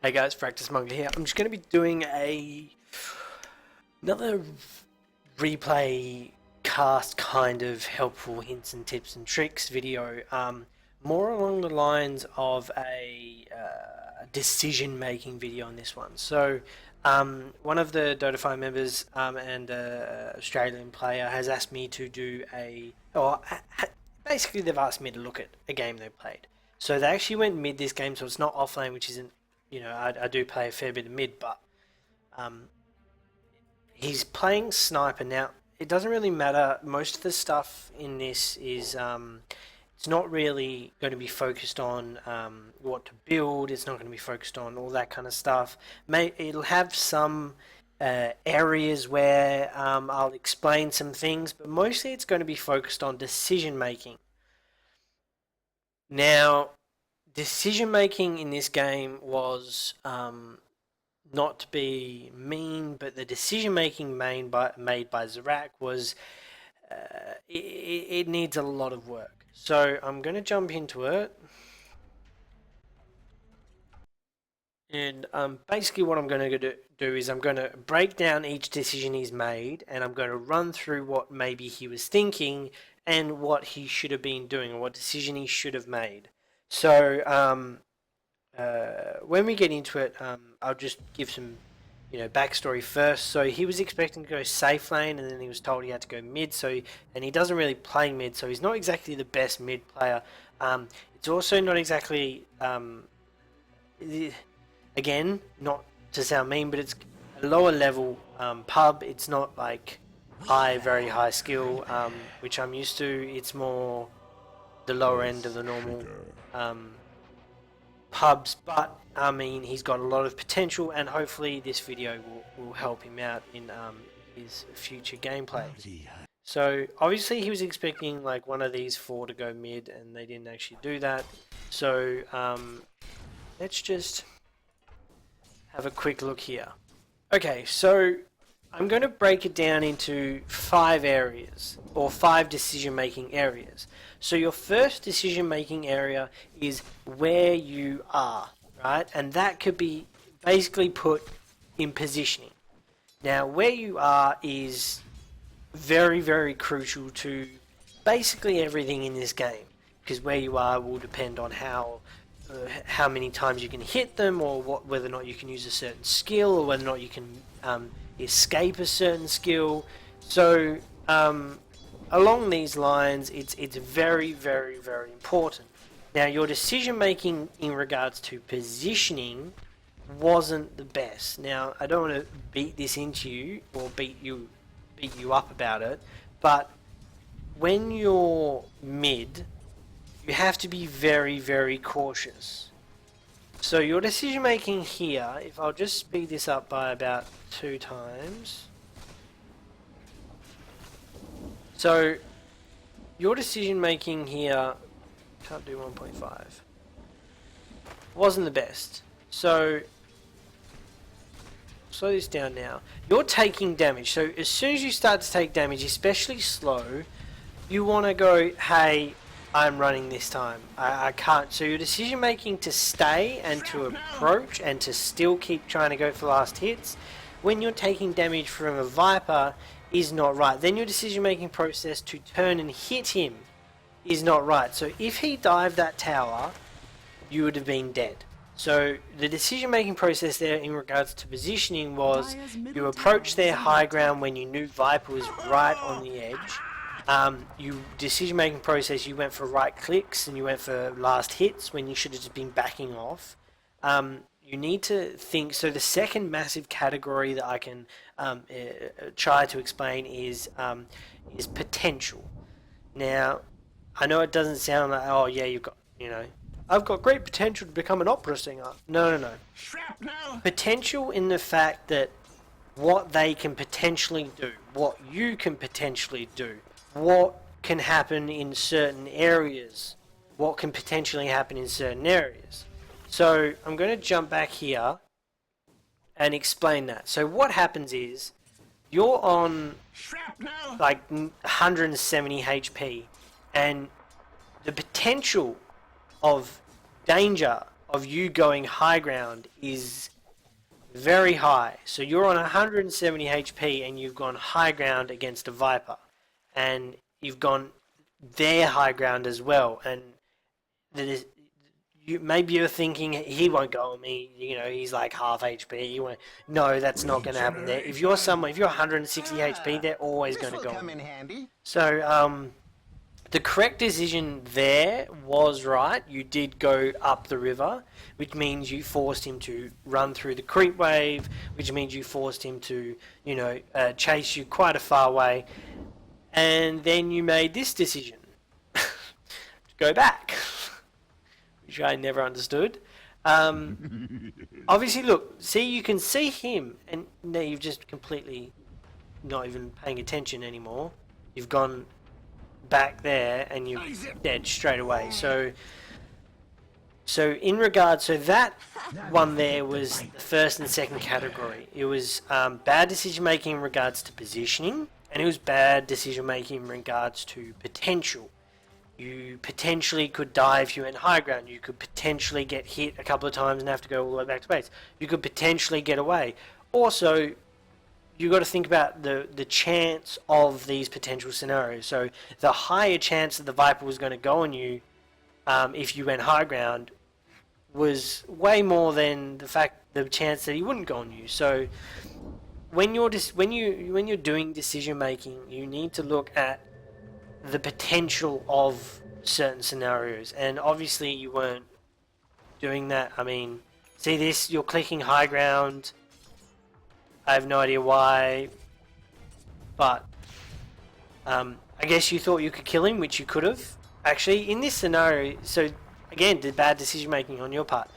Hey guys, Practice Monger here. I'm just going to be doing another replay cast kind of helpful hints and tips and tricks video, more along the lines of a decision making video on this one. So one of the DotA members and Australian player has asked me to do basically they've asked me to look at a game they played. So they actually went mid this game, so it's not offlane, which isn't, I do play a fair bit of mid, but he's playing sniper. Now, it doesn't really matter. Most of the stuff in this is, it's not really going to be focused on what to build. It's not going to be focused on all that kind of stuff. It'll have some areas where I'll explain some things, but mostly it's going to be focused on decision making. Now, decision making in this game was not to be mean, but the decision making made by Zarak was it needs a lot of work. So I'm going to jump into it, and basically what I'm going to do is I'm going to break down each decision he's made, and I'm going to run through what maybe he was thinking and what he should have been doing, or what decision he should have made. So when we get into it, I'll just give some, backstory first. So he was expecting to go safe lane, and then he was told he had to go mid. And he doesn't really play mid, so he's not exactly the best mid player. It's also not exactly, again, not to sound mean, but it's a lower level pub. It's not like very high skill, which I'm used to. It's more the lower end of the normal pubs, but I mean, he's got a lot of potential, and hopefully this video will help him out in his future gameplay. So obviously he was expecting like one of these four to go mid, and they didn't actually do that. So let's just have a quick look here. Okay, so I'm going to break it down into 5 areas, or 5 decision-making areas. So your first decision-making area is where you are, right? And that could be basically put in positioning. Now, where you are is very, very crucial to basically everything in this game, because where you are will depend on how many times you can hit them, or whether or not you can use a certain skill, or whether or not you can escape a certain skill. So along these lines, it's very, very, very important. Now, your decision making in regards to positioning wasn't the best. Now, I don't want to beat this into you or beat you up about it, but when you're mid, you have to be very, very cautious. So your decision making here, if I'll just speed this up by about 2 times. So your decision making here, can't do 1.5, wasn't the best. So slow this down now. You're taking damage. So as soon as you start to take damage, especially slow, you want to go, hey, I'm running this time. I can't. So your decision making to stay and to approach and to still keep trying to go for last hits when you're taking damage from a Viper is not right. Then your decision making process to turn and hit him is not right. So if he dived that tower, you would have been dead. So the decision making process there in regards to positioning was you approached their high ground when you knew Viper was right on the edge. Decision making process, you went for right clicks and you went for last hits when you should have just been backing off. You need to think. So the second massive category that I can try to explain is potential. Now, I know it doesn't sound like, oh yeah, you've got, I've got great potential to become an opera singer. No. Potential in the fact that what they can potentially do, what you can potentially do, what can happen in certain areas, what can potentially happen in certain areas. So I'm going to jump back here and explain that. So what happens is you're on like 170 HP, and the potential of danger of you going high ground is very high. So you're on 170 HP and you've gone high ground against a Viper. And you've gone their high ground as well. And maybe you're thinking he won't go on me. You know, he's like half HP. No, that's not going to happen there. If you're 160 HP, they're always going to go on you. So the correct decision there was right. You did go up the river, which means you forced him to run through the creep wave, which means you forced him to, you know, chase you quite a far way. And then you made this decision to go back, which I never understood. Obviously, look, see, you can see him, and now you've just completely not even paying attention anymore. You've gone back there and you're dead straight away. So in regards, so that one there was the first and second category. It was bad decision making in regards to positioning, and it was bad decision making in regards to potential. You potentially could die if you went high ground. You could potentially get hit a couple of times and have to go all the way back to base. You could potentially get away. Also, you got to think about the chance of these potential scenarios. So the higher chance that the Viper was going to go on you if you went high ground was way more than the chance that he wouldn't go on you. So when you're doing decision making, you need to look at the potential of certain scenarios, and obviously you weren't doing that. I mean, see this, you're clicking high ground. I have no idea why, but I guess you thought you could kill him, which you could have. Actually, in this scenario, so again, the bad decision making on your part.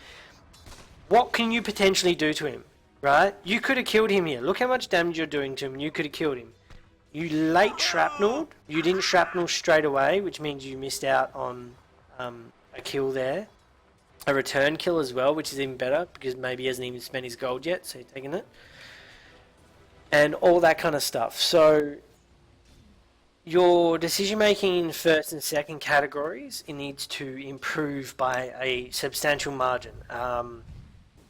What can you potentially do to him, right? You could have killed him here. Look how much damage you're doing to him. You could have killed him. You late shrapneled. You didn't shrapnel straight away, which means you missed out on a kill there. A return kill as well, which is even better, because maybe he hasn't even spent his gold yet, so you're taking it. And all that kind of stuff. So your decision making in first and second categories, it needs to improve by a substantial margin.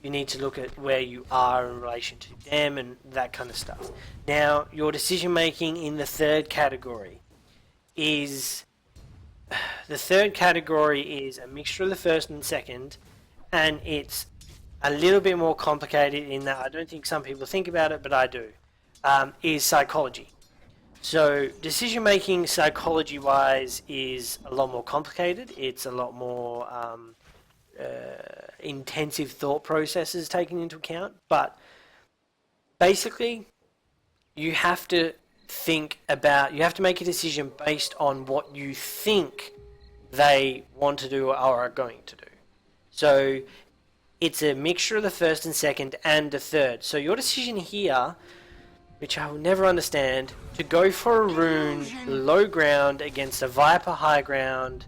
You need to look at where you are in relation to them and that kind of stuff. Now, your decision making in the third category is a mixture of the first and second, and it's a little bit more complicated in that I don't think some people think about it, but I do. Is psychology. So decision making psychology wise is a lot more complicated. It's a lot more intensive thought processes taken into account, but basically you have to make a decision based on what you think they want to do or are going to do. So it's a mixture of the first and second and the third. So your decision here, which I will never understand, to go for a rune low ground against a Viper high ground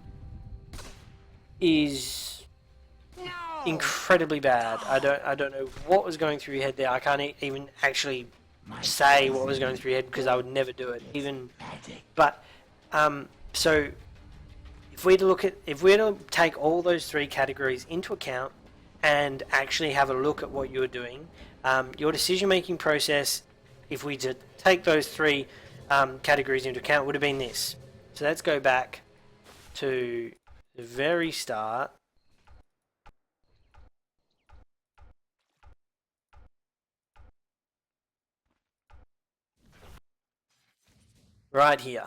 is incredibly bad. I don't know what was going through your head there. I can't even actually say what was going through your head because I would never do it. But so if we're to take all those three categories into account and actually have a look at what you're doing, your decision making process, if we to take those three categories into account, would have been this. So let's go back to the very start. Right here.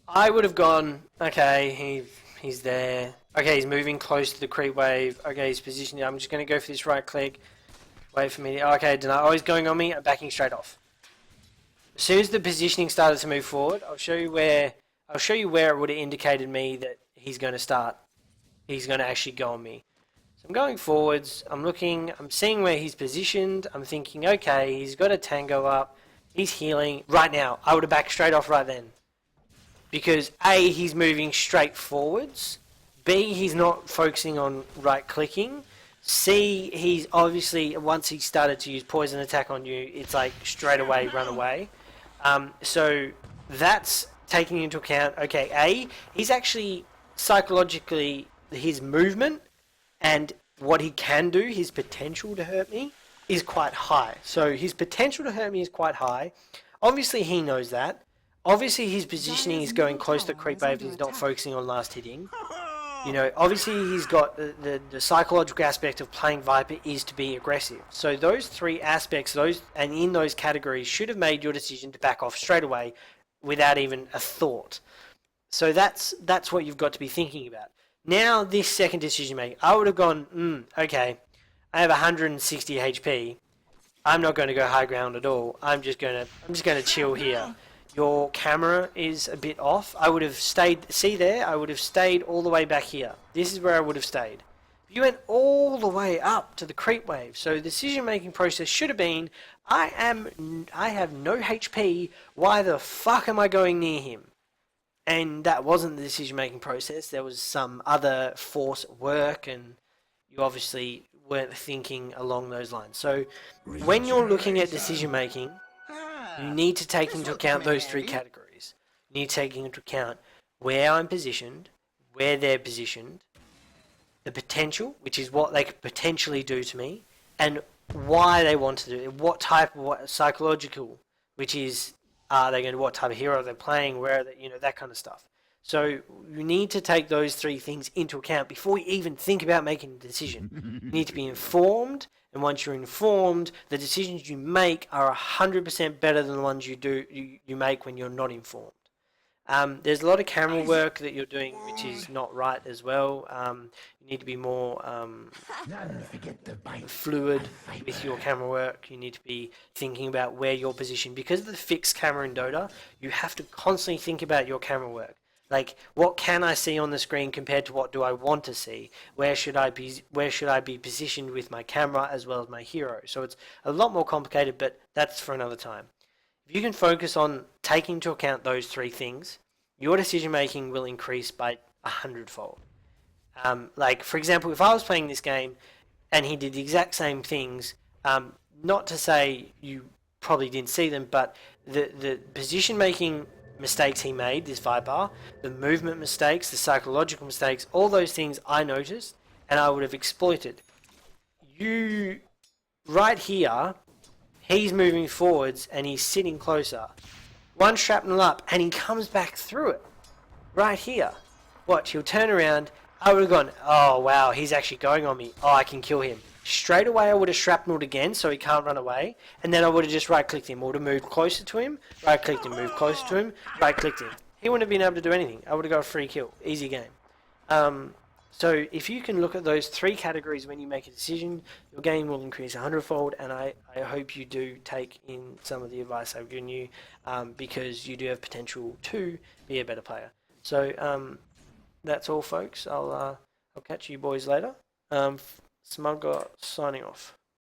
I would have gone, okay, he's there. Okay, he's moving close to the creep wave. Okay, he's positioning. I'm just going to go for this right click. Wait for me. Okay, deny. Oh, he's going on me. I'm backing straight off. As soon as the positioning started to move forward, I'll show you where it would have indicated me that he's going to start. He's going to actually go on me. So I'm going forwards. I'm looking. I'm seeing where he's positioned. I'm thinking, okay, he's got a tango up. He's healing. Right now, I would have backed straight off right then. Because A, he's moving straight forwards. B, he's not focusing on right clicking. C, he's obviously, once he started to use poison attack on you, it's like straight away, run away. So that's taking into account, okay, A, he's actually psychologically, his movement and what he can do, his potential to hurt me, is quite high. So his potential to hurt me is quite high. Obviously, he knows that. Obviously, his positioning is going close to creep wave. He's not focusing on last hitting. You know, obviously he's got the psychological aspect of playing Viper is to be aggressive. So those three aspects, and in those categories, should have made your decision to back off straight away without even a thought. So that's what you've got to be thinking about. Now, this second decision making, I would have gone, okay, I have 160 HP. I'm not going to go high ground at all. I'm just going to chill here. Your camera is a bit off. I would have stayed, see there, I would have stayed all the way back here. This is where I would have stayed. You went all the way up to the creep wave. So the decision making process should have been, I have no HP. Why the fuck am I going near him? And that wasn't the decision making process. There was some other force at work, and you obviously weren't thinking along those lines. So when you're looking at decision making, you need to take into account those three categories. You need to take into account where I'm positioned, where they're positioned, the potential, which is what they could potentially do to me, and why they want to do it. What type of psychological, which is are they going to, what type of hero they're playing, where are they, you know, that kind of stuff. So you need to take those three things into account before you even think about making a decision. You need to be informed, and once you're informed, the decisions you make are 100% better than the ones you make when you're not informed. There's a lot of camera work that you're doing which is not right as well. You need to be more fluid with your camera work. You need to be thinking about where you're positioned. Because of the fixed camera in Dota, you have to constantly think about your camera work. Like, what can I see on the screen compared to what do I want to see? Where should I be positioned with my camera as well as my hero? So it's a lot more complicated, but that's for another time. If you can focus on taking into account those three things, your decision making will increase by 100-fold. Like, for example, if I was playing this game and he did the exact same things, not to say you probably didn't see them, but the position making mistakes he made, this Viper, the movement mistakes, the psychological mistakes, all those things I noticed and I would have exploited. You, right here, he's moving forwards and he's sitting closer. One shrapnel up and he comes back through it. Right here. Watch, he'll turn around. I would have gone, oh wow, he's actually going on me. Oh, I can kill him. Straight away I would have shrapnelled again so he can't run away. And then I would have just right-clicked him. I would have moved closer to him, right-clicked him, moved closer to him, right-clicked him. He wouldn't have been able to do anything. I would have got a free kill. Easy game. So if you can look at those three categories when you make a decision, your game will increase 100-fold, and I hope you do take in some of the advice I've given you, because you do have potential to be a better player. So that's all, folks. I'll catch you boys later. Smugger signing off.